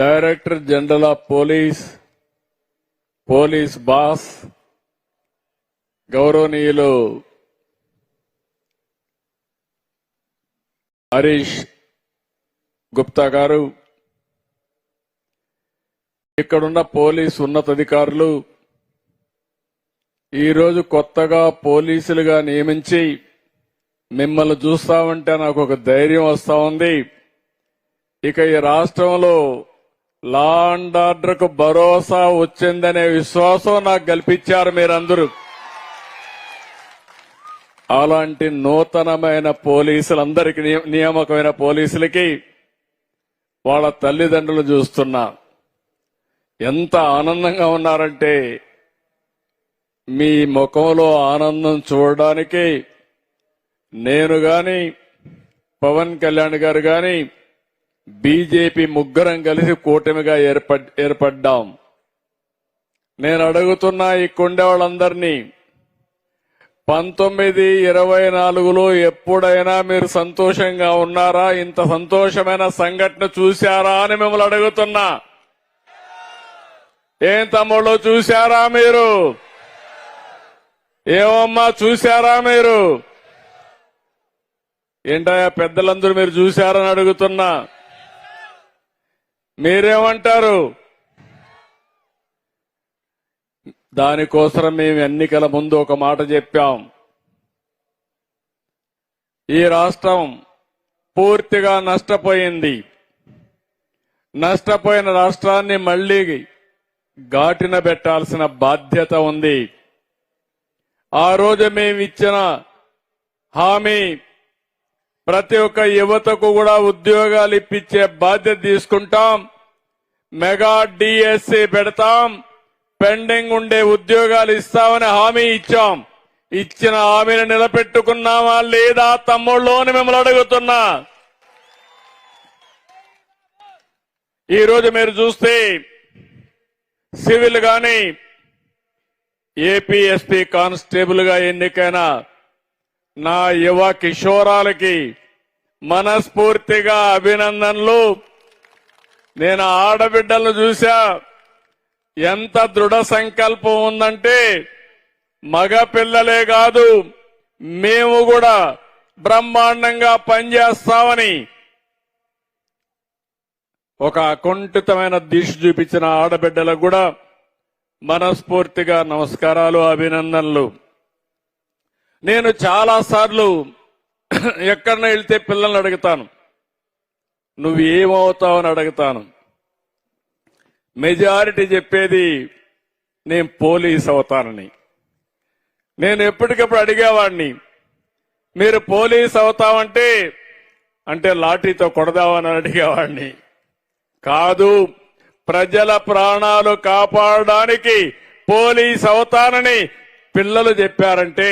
Director general of police boss గౌరవనీయులు హరీష్ గుప్తా గారు, ఇక్కడున్న పోలీస్ ఉన్నతాధికారులు, ఈరోజు కొత్తగా పోలీసులుగా నియమించి మిమ్మల్ని చూస్తా ఉంటే నాకు ఒక ధైర్యం వస్తా ఉంది. ఇక ఈ రాష్ట్రంలో లా అండ్ ఆర్డర్ కు భరోసా వచ్చిందనే విశ్వాసం నాకు కల్పించారు మీరందరూ. అలాంటి నూతనమైన పోలీసులందరికీ, నియామకమైన పోలీసులకి వాళ్ళ తల్లిదండ్రులు చూస్తున్నా ఎంత ఆనందంగా ఉన్నారంటే, మీ ముఖంలో ఆనందం చూడడానికి నేను గాని, పవన్ కళ్యాణ్ గారు గాని, బీజేపీ ముగ్గురం కలిసి కూటమిగా ఏర్పడ్డాం. నేను అడుగుతున్నా ఈ కొండే వాళ్ళందరినీ, 1924లో ఎప్పుడైనా మీరు సంతోషంగా ఉన్నారా? ఇంత సంతోషమైన సంఘటన చూశారా అని మిమ్మల్ని అడుగుతున్నా. ఏం తమ్ముళ్ళు చూశారా మీరు? ఏమమ్మా చూశారా మీరు? ఏంటయ్యా పెద్దలందరూ మీరు చూశారని అడుగుతున్నా. మీరేమంటారు? దానికోసం మేము ఎన్నికల ముందు ఒక మాట చెప్పాం. ఈ రాష్ట్రం పూర్తిగా నష్టపోయింది. నష్టపోయిన రాష్ట్రాన్ని మళ్లీ ఘాటిన పెట్టాల్సిన బాధ్యత ఉంది. ఆ రోజు మేము ఇచ్చిన హామీ, ప్రతి ఒక్క యువతకు కూడా ఉద్యోగాలు ఇప్పించే బాధ్యత తీసుకుంటాం. మెగా డిఎస్సి పెడతాం, పెండింగ్ ఉండే ఉద్యోగాలు ఇస్తామని హామీ ఇచ్చాం. ఇచ్చిన హామీని నిలబెట్టుకున్నామా లేదా తమ్ముళ్ళు అని మిమ్మల్ని అడుగుతున్నా. ఈరోజు మీరు చూస్తే సివిల్ గాని, ఏపీఎస్పీ కానిస్టేబుల్ గా ఎన్నికైన నా యువ కిషోరాలకి మనస్ఫూర్తిగా అభినందనలు. నేను ఆడబిడ్డలను చూశా, ఎంత దృఢ సంకల్పం ఉందంటే, మగ పిల్లలే కాదు మేము కూడా బ్రహ్మాండంగా పనిచేస్తామని ఒక అకుంఠితమైన దిశ చూపించిన ఆడబిడ్డలకు కూడా మనస్ఫూర్తిగా నమస్కారాలు, అభినందనలు. నేను చాలా సార్లు ఎక్కడన్నా వెళ్తే పిల్లల్ని అడుగుతాను, నువ్వు ఏమవుతావని అడుగుతాను. మెజారిటీ చెప్పేది నేను పోలీస్ అవుతానని. నేను ఎప్పటికప్పుడు అడిగేవాడిని, మీరు పోలీస్ అవుతామంటే అంటే లాఠీతో కొడదామని అడిగేవాడిని. కాదు, ప్రజల ప్రాణాలు కాపాడడానికి పోలీస్ అవుతానని పిల్లలు చెప్పారంటే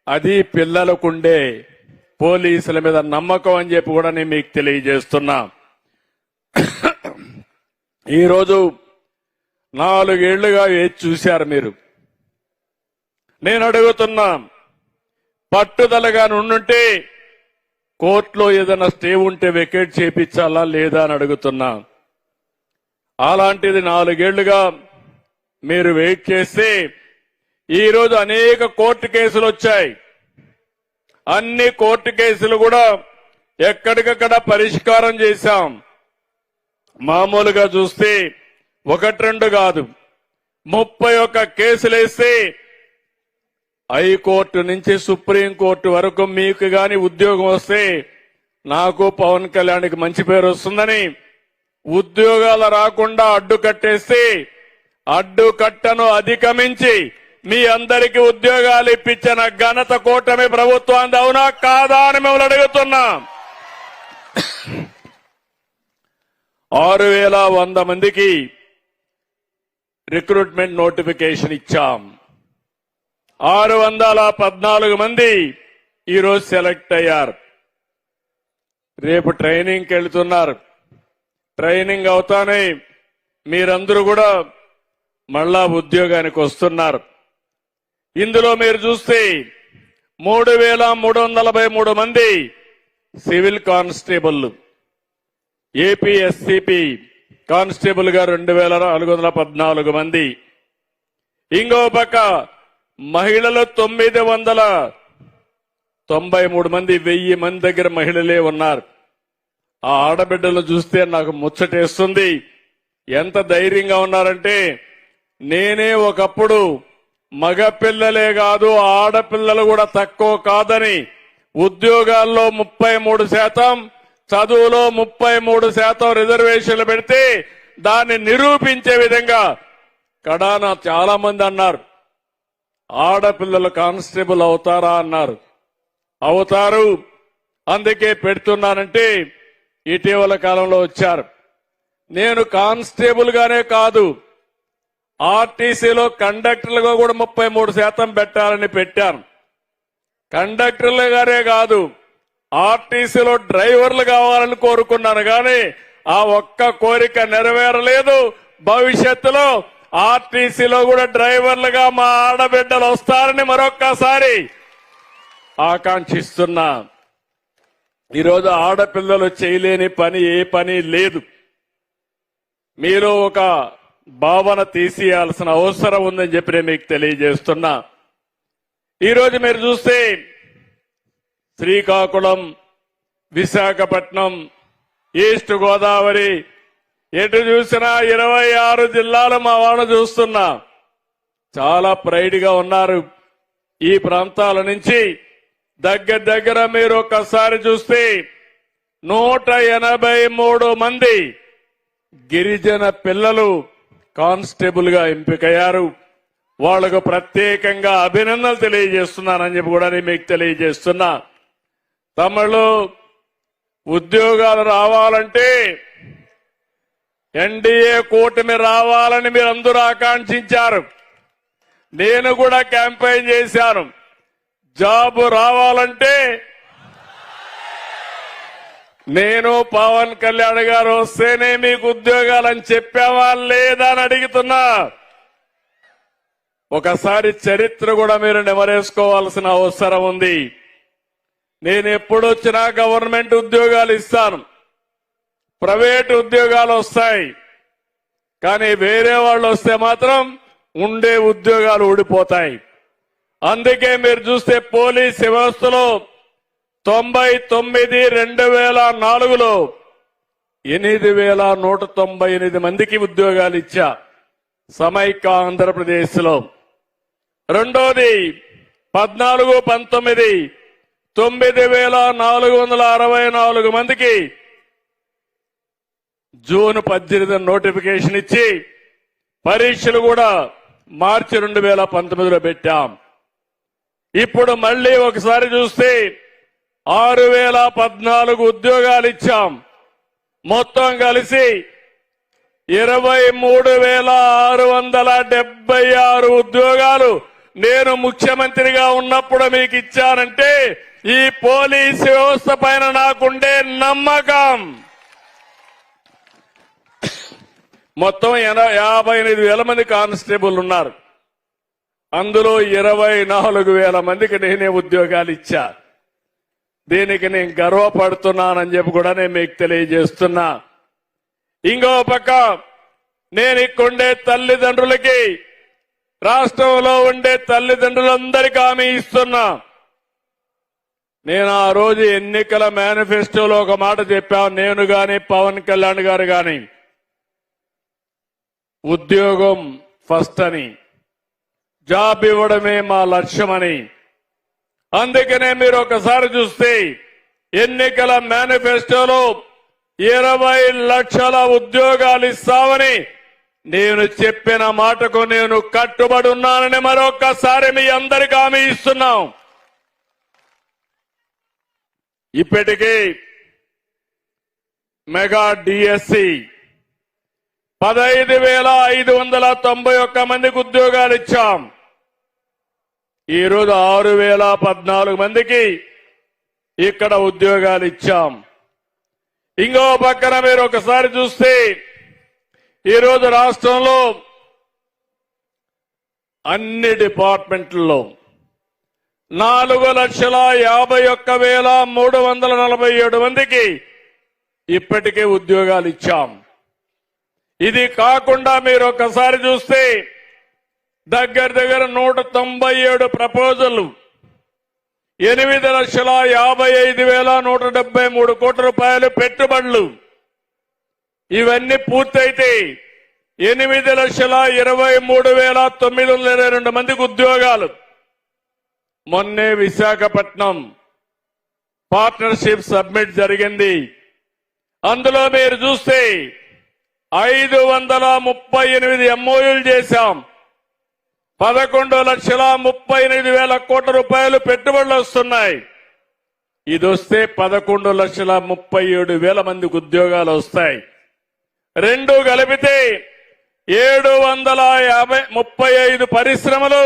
అది పిల్లలకుండే పోలీసుల మీద నమ్మకం అని చెప్పి కూడా నేను మీకు తెలియజేస్తున్నా. ఈరోజు 4 ఏళ్లుగా వేచి చూశారు మీరు. నేను అడుగుతున్నా, పట్టుదలగా నుండుంటే కోర్టులో ఏదైనా స్టే ఉంటే వెకేట్ చేయించాలా లేదా అని అడుగుతున్నా. అలాంటిది 4 ఏళ్లుగా మీరు వెయిట్ చేస్తే ఈరోజు అనేక కోర్టు కేసులు వచ్చాయి. అన్ని కోర్టు కేసులు కూడా ఎక్కడికక్కడ పరిష్కారం చేశాం. మామూలుగా చూస్తే 1-2 కాదు, 31 కేసులు వేస్తే హైకోర్టు నుంచి సుప్రీంకోర్టు వరకు మీకు గాని ఉద్యోగం వస్తే నాకు, పవన్ కళ్యాణ్కి మంచి పేరు వస్తుందని ఉద్యోగాలు రాకుండా అడ్డుకట్టేస్తే, అడ్డుకట్టను అధిగమించి మీ అందరికీ ఉద్యోగాలు ఇప్పించిన ఘనత కూటమి ప్రభుత్వం అవునా కాదా అని మిమ్మల్ని అడుగుతున్నా. 6100 మందికి రిక్రూట్మెంట్ నోటిఫికేషన్ ఇచ్చాం. 614 మంది ఈరోజు సెలెక్ట్ అయ్యారు. రేపు ట్రైనింగ్కి వెళ్తున్నారు. ట్రైనింగ్ అవుతానే మీరందరూ కూడా మళ్ళా ఉద్యోగానికి వస్తున్నారు. ఇందులో మీరు చూస్తే 3343 మంది సివిల్ కానిస్టేబుల్, ఏపీఎస్సీపీ కానిస్టేబుల్ గా 2414 మంది. ఇంకో పక్క మహిళలు 993 మంది, 1000 మంది దగ్గర మహిళలే ఉన్నారు. ఆ ఆడబిడ్డలు చూస్తే నాకు ముచ్చటేస్తుంది. ఎంత ధైర్యంగా ఉన్నారంటే, నేనే ఒకప్పుడు మగపిల్లలే కాదు ఆడపిల్లలు కూడా తక్కువ కాదని, ఉద్యోగాల్లో 33%, చదువులో 33% రిజర్వేషన్లు పెడితే దాన్ని నిరూపించే విధంగా కడాన చాలా మంది అన్నారు, ఆడపిల్లలు కానిస్టేబుల్ అవుతారా అన్నారు. అవుతారు, అందుకే పెడుతున్నానంటే ఇటీవల కాలంలో వచ్చారు. నేను కానిస్టేబుల్ గానే కాదు, ఆర్టీసీలో కండక్టర్లుగా కూడా 33% పెట్టాలని పెట్టాను. కండక్టర్లు గానే కాదు, ఆర్టీసీలో డ్రైవర్లు కావాలని కోరుకున్నాను. కానీ ఆ ఒక్క కోరిక నెరవేరలేదు. భవిష్యత్తులో ఆర్టీసీలో కూడా డ్రైవర్లుగా మా ఆడబిడ్డలు వస్తారని మరొక్కసారి ఆకాంక్షిస్తున్నా. ఈరోజు ఆడపిల్లలు చేయలేని పని ఏ పని లేదు. మీరు ఒక భావన తీసేయాల్సిన అవసరం ఉందని చెప్పి నేను మీకు తెలియజేస్తున్నా. ఈరోజు మీరు చూస్తే శ్రీకాకుళం, విశాఖపట్నం, ఈస్ట్ గోదావరి, ఎటు చూసినా 26 జిల్లాలు మా వాళ్ళు చూస్తున్నా. చాలా ప్రైడ్ గా ఉన్నారు. ఈ ప్రాంతాల నుంచి దగ్గర మీరు ఒక్కసారి చూస్తే 183 మంది గిరిజన పిల్లలు కానిస్టేబుల్ గా ఎంపికయ్యారు. వాళ్లకు ప్రత్యేకంగా అభినందనలు తెలియజేస్తున్నానని చెప్పి కూడా నేను మీకు తెలియజేస్తున్నా. తమిళ ఉద్యోగాలు రావాలంటే ఎన్డీఏ కూటమి రావాలని మీరందరూ ఆకాంక్షించారు. నేను కూడా క్యాంపెయిన్ చేశాను. జాబ్ రావాలంటే నేను పవన్ కళ్యాణ్ గారు వస్తేనే మీకు ఉద్యోగాలని చెప్పావా లేదా అని అడుగుతున్నా. ఒకసారి చరిత్ర కూడా మీరు నెమరేసుకోవాల్సిన అవసరం ఉంది. నేను ఎప్పుడొచ్చినా గవర్నమెంట్ ఉద్యోగాలు ఇస్తాను, ప్రైవేట్ ఉద్యోగాలు వస్తాయి. కానీ వేరే వాళ్ళు వస్తే మాత్రం ఉండే ఉద్యోగాలు ఊడిపోతాయి. అందుకే మీరు చూస్తే పోలీస్ వ్యవస్థలో 99 2004లో 8198 మందికి ఉద్యోగాలు ఇచ్చా సమైక్య ఆంధ్రప్రదేశ్ లో. రెండోది 14, 19 9464 మందికి జూన్ 18 నోటిఫికేషన్ ఇచ్చి పరీక్షలు కూడా మార్చి 2019లో పెట్టాం. ఇప్పుడు మళ్లీ ఒకసారి చూస్తే 6014 ఉద్యోగాలు ఇచ్చాం. మొత్తం కలిసి 23676 ఉద్యోగాలు నేను ముఖ్యమంత్రిగా ఉన్నప్పుడు మీకు ఇచ్చానంటే ఈ పోలీసు వ్యవస్థ పైన నాకుండే నమ్మకం. మొత్తం 58,000 మంది కానిస్టేబుల్ ఉన్నారు. అందులో 24,000 మందికి నేనే ఉద్యోగాలు ఇచ్చా. దీనికి నేను గర్వపడుతున్నానని చెప్పి కూడా నేను మీకు తెలియజేస్తున్నా. ఇంకో పక్క నేను ఇక్కడుండే తల్లిదండ్రులకి, రాష్ట్రంలో ఉండే తల్లిదండ్రులందరికీ హామీ ఇస్తున్నా. నేను ఆ రోజు ఎన్నికల మేనిఫెస్టోలో ఒక మాట చెప్పాను. నేను గాని పవన్ కళ్యాణ్ గారు గాని ఉద్యోగం ఫస్ట్ అని, జాబ్ ఇవ్వడమే మా లక్ష్యమని. అందుకనే మీరు ఒకసారి చూస్తే ఎన్నికల మేనిఫెస్టోలో 20 లక్షల ఉద్యోగాలు ఇస్తామని నేను చెప్పిన మాటకు నేను కట్టుబడి ఉన్నానని మరొక్కసారి మీ అందరికీ హామీ ఇస్తున్నాం. ఇప్పటికీ మెగా డిఎస్సి 15,591 మందికి ఉద్యోగాలు ఇచ్చాం. ఈరోజు 6,014 మందికి ఇక్కడ ఉద్యోగాలు ఇచ్చాం. ఇంకో పక్కన మీరు ఒకసారి చూస్తే ఈరోజు రాష్ట్రంలో అన్ని డిపార్ట్మెంట్లలో 4,51,347 మందికి ఇప్పటికే ఉద్యోగాలు ఇచ్చాం. ఇది కాకుండా మీరు ఒకసారి చూస్తే దగ్గర 197 ప్రపోజల్ 8,55,173 కోట్ల రూపాయలు పెట్టుబడులు ఇవన్నీ పూర్తయితే 8,23,922 మందికి ఉద్యోగాలు. మొన్నే విశాఖపట్నం పార్ట్నర్షిప్ సబ్మిట్ జరిగింది. అందులో మీరు చూస్తే 538 ఎంఓయూలు చేశాం. 11,38,000 కోట్ల రూపాయలు పెట్టుబడులు వస్తున్నాయి. ఇది వస్తే 11,37,000 మందికి ఉద్యోగాలు వస్తాయి. రెండు కలిపితే 735 పరిశ్రమలు